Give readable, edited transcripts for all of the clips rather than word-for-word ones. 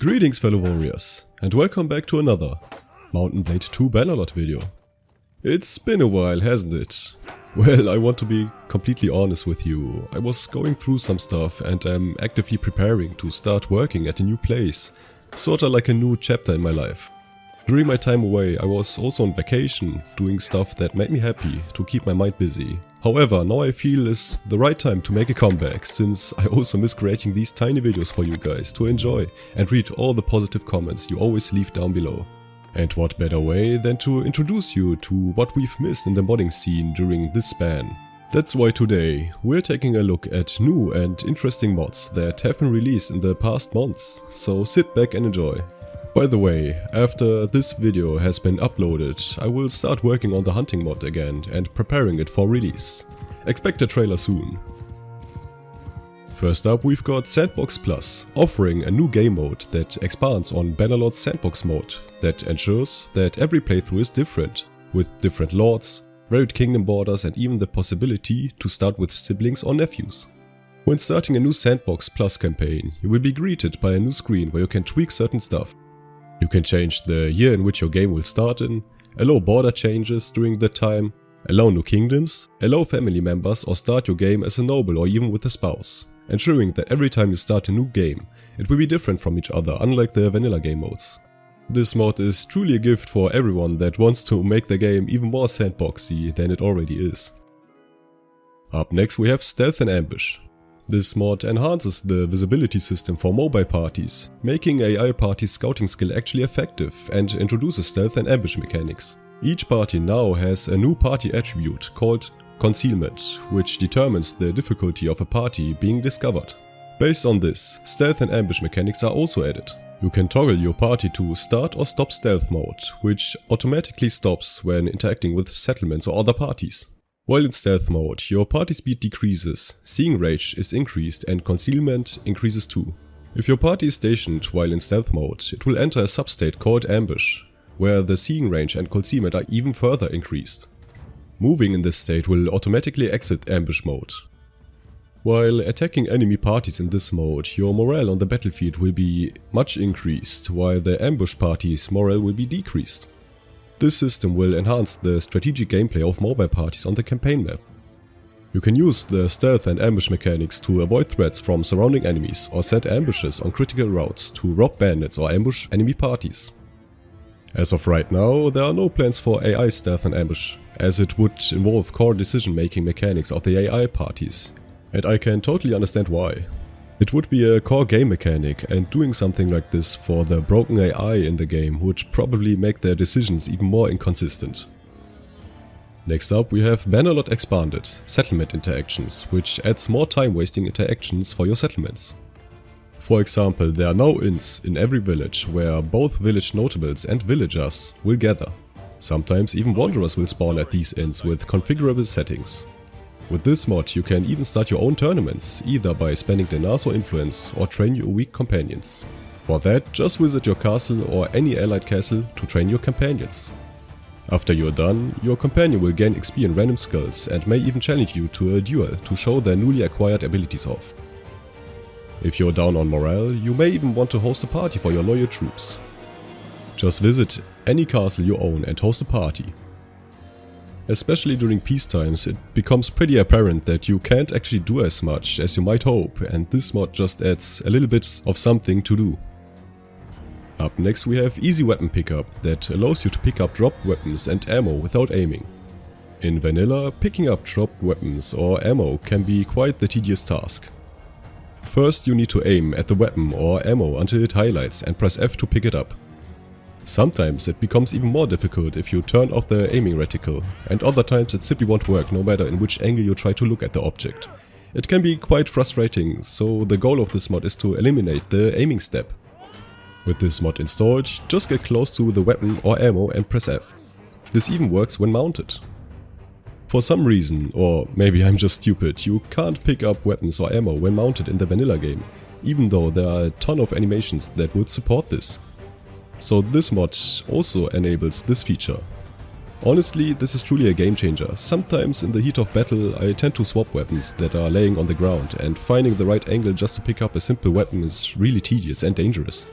Greetings fellow warriors, and welcome back to another Mountain Blade 2 Bannerlord video. It's been a while, hasn't it? Well, I want to be completely honest with you. I was going through some stuff and I'm actively preparing to start working at a new place, sorta like a new chapter in my life. During my time away, I was also on vacation, doing stuff that made me happy to keep my mind busy. However, now I feel is the right time to make a comeback, since I also miss creating these tiny videos for you guys to enjoy and read all the positive comments you always leave down below. And what better way than to introduce you to what we've missed in the modding scene during this span. That's why today we're taking a look at new and interesting mods that have been released in the past months, so sit back and enjoy. By the way, after this video has been uploaded, I will start working on the hunting mod again and preparing it for release. Expect a trailer soon. First up, we've got Sandbox Plus, offering a new game mode that expands on Bannerlord's Sandbox mode, that ensures that every playthrough is different, with different lords, varied kingdom borders and even the possibility to start with siblings or nephews. When starting a new Sandbox Plus campaign, you will be greeted by a new screen where you can tweak certain stuff. You can change the year in which your game will start in, allow border changes during that time, allow new kingdoms, allow family members or start your game as a noble or even with a spouse, ensuring that every time you start a new game, it will be different from each other, unlike the vanilla game modes. This mod is truly a gift for everyone that wants to make the game even more sandboxy than it already is. Up next we have Stealth and Ambush. This mod enhances the visibility system for mobile parties, making AI parties' scouting skill actually effective and introduces stealth and ambush mechanics. Each party now has a new party attribute called Concealment, which determines the difficulty of a party being discovered. Based on this, stealth and ambush mechanics are also added. You can toggle your party to start or stop stealth mode, which automatically stops when interacting with settlements or other parties. While in stealth mode, your party speed decreases, seeing range is increased and concealment increases too. If your party is stationed while in stealth mode, it will enter a substate called ambush, where the seeing range and concealment are even further increased. Moving in this state will automatically exit ambush mode. While attacking enemy parties in this mode, your morale on the battlefield will be much increased, while the ambush party's morale will be decreased. This system will enhance the strategic gameplay of mobile parties on the campaign map. You can use the stealth and ambush mechanics to avoid threats from surrounding enemies or set ambushes on critical routes to rob bandits or ambush enemy parties. As of right now, there are no plans for AI stealth and ambush, as it would involve core decision-making mechanics of the AI parties, and I can totally understand why. It would be a core game mechanic, and doing something like this for the broken AI in the game would probably make their decisions even more inconsistent. Next up we have Bannerlord Expanded, Settlement Interactions, which adds more time-wasting interactions for your settlements. For example, there are now inns in every village where both village notables and villagers will gather. Sometimes even wanderers will spawn at these inns with configurable settings. With this mod you can even start your own tournaments, either by spending dinars or influence, or train your weak companions. For that, just visit your castle or any allied castle to train your companions. After you're done, your companion will gain XP in random skills and may even challenge you to a duel to show their newly acquired abilities off. If you're down on morale, you may even want to host a party for your loyal troops. Just visit any castle you own and host a party. Especially during peace times, it becomes pretty apparent that you can't actually do as much as you might hope, and this mod just adds a little bit of something to do. Up next we have Easy Weapon Pickup, that allows you to pick up dropped weapons and ammo without aiming. In vanilla, picking up dropped weapons or ammo can be quite the tedious task. First you need to aim at the weapon or ammo until it highlights and press F to pick it up. Sometimes it becomes even more difficult if you turn off the aiming reticle, and other times it simply won't work no matter in which angle you try to look at the object. It can be quite frustrating, so the goal of this mod is to eliminate the aiming step. With this mod installed, just get close to the weapon or ammo and press F. This even works when mounted. For some reason, or maybe I'm just stupid, you can't pick up weapons or ammo when mounted in the vanilla game, even though there are a ton of animations that would support this. So this mod also enables this feature. Honestly, this is truly a game changer. Sometimes in the heat of battle I tend to swap weapons that are laying on the ground, and finding the right angle just to pick up a simple weapon is really tedious and dangerous.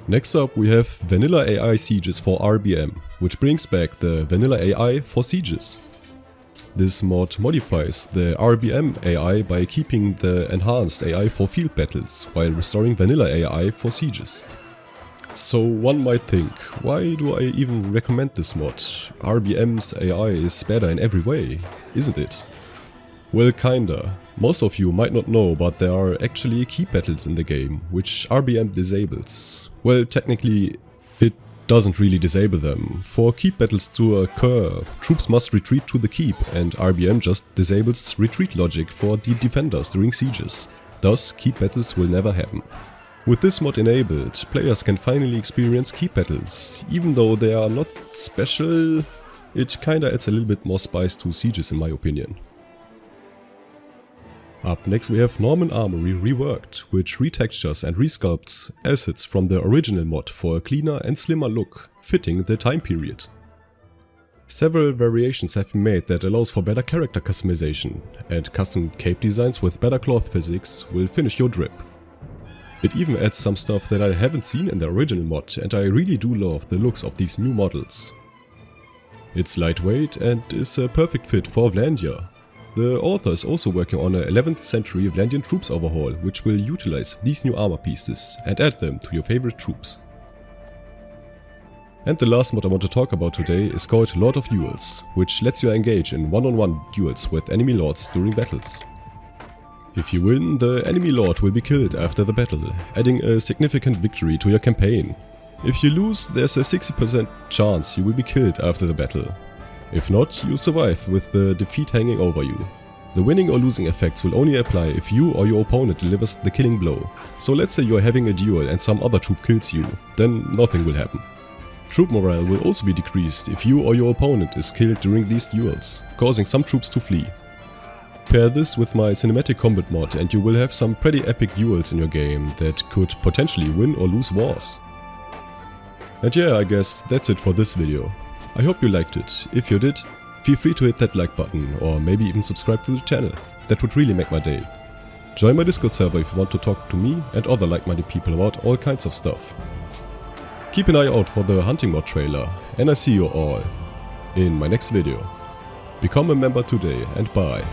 Next up we have Vanilla AI Sieges for RBM, which brings back the Vanilla AI for Sieges. This mod modifies the RBM AI by keeping the enhanced AI for field battles, while restoring Vanilla AI for Sieges. So one might think, why do I even recommend this mod? RBM's AI is better in every way, isn't it? Well, kinda. Most of you might not know, but there are actually keep battles in the game, which RBM disables. Well, technically it doesn't really disable them. For keep battles to occur, troops must retreat to the keep, and RBM just disables retreat logic for the defenders during sieges. Thus, keep battles will never happen. With this mod enabled, players can finally experience keep battles. Even though they are not special, it kinda adds a little bit more spice to sieges in my opinion. Up next we have Norman Armory Reworked, which retextures and resculpts assets from the original mod for a cleaner and slimmer look, fitting the time period. Several variations have been made that allows for better character customization, and custom cape designs with better cloth physics will finish your drip. It even adds some stuff that I haven't seen in the original mod, and I really do love the looks of these new models. It's lightweight and is a perfect fit for Vlandia. The author is also working on a 11th century Vlandian troops overhaul, which will utilize these new armor pieces and add them to your favorite troops. And the last mod I want to talk about today is called Lord of Duels, which lets you engage in one-on-one duels with enemy lords during battles. If you win, the enemy lord will be killed after the battle, adding a significant victory to your campaign. If you lose, there's a 60% chance you will be killed after the battle. If not, you survive with the defeat hanging over you. The winning or losing effects will only apply if you or your opponent delivers the killing blow. So let's say you're having a duel and some other troop kills you, then nothing will happen. Troop morale will also be decreased if you or your opponent is killed during these duels, causing some troops to flee. Pair this with my cinematic combat mod and you will have some pretty epic duels in your game that could potentially win or lose wars. And yeah, I guess that's it for this video. I hope you liked it. If you did, feel free to hit that like button or maybe even subscribe to the channel. That would really make my day. Join my Discord server if you want to talk to me and other like-minded people about all kinds of stuff. Keep an eye out for the hunting mod trailer, and I see you all in my next video. Become a member today and bye.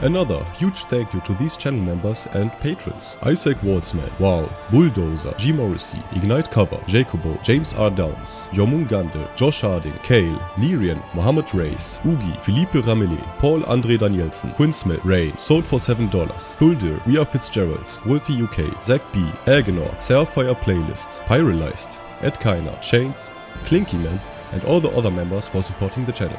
Another huge thank you to these channel members and patrons: Isaac Waltzman, Wow, Bulldozer, G. Morrissey, Ignite Cover, Jacobo, James R. Downs, Jomun Gande, Josh Harding, Kale, Lyrian, Mohammed Reis, Ugi, Philippe Ramelli, Paul Andre Danielson, Quinn Smith, Ray, Sold for $7, Thuldir, Ria Fitzgerald, Wolfie UK, Zach B, Ergenor, Sarfire Playlist, Pyralized, Ed Kiner, Chains, Clinky Man, and all the other members for supporting the channel.